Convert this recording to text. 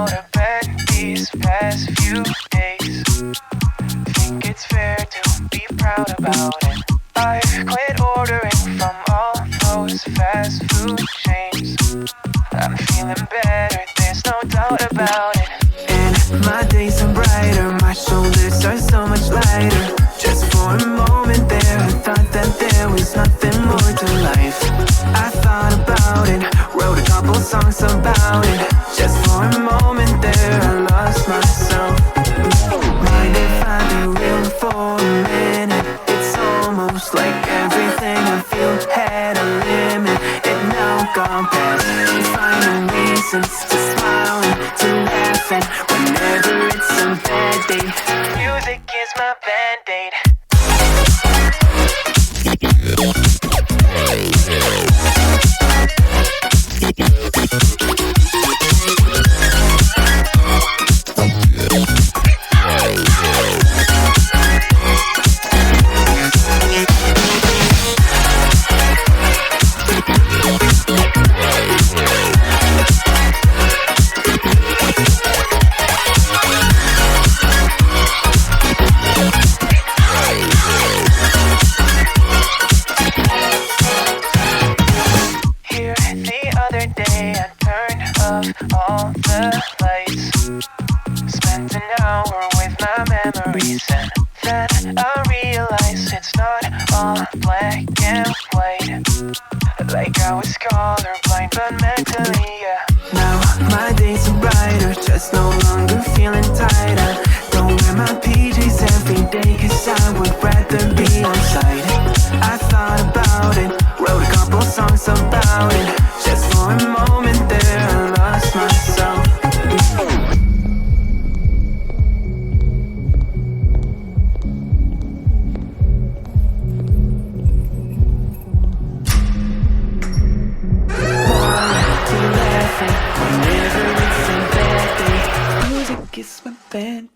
out of bed these past few days. Think it's fair to be proud about it. I've quit ordering from all those fast food chains. I'm feeling better, there's no doubt about it. And my days are brighter, my shoulders are so much lighter. Just for a moment there, I thought that there was nothing more to life. I thought about it, wrote a couple songs about it. Just for a moment there, I lost myself. Mind if I be real for a minute? It's almost like everything I feel had a limit. It now gone past, finding reasons to smile and to laugh. And whenever it's a bad day, music is my band-aid. All the lights, spent an hour with my memories, and then I realized it's not all black and white. Like I was colorblind, but mentally, yeah. Now my days are brighter, just no longer feeling tight. I don't wear my PJs every day, cause I would rather be outside. I thought about it, wrote a couple songs about it. Just for a moment there, I lost myself. Whenever it's a bad day, music is my band.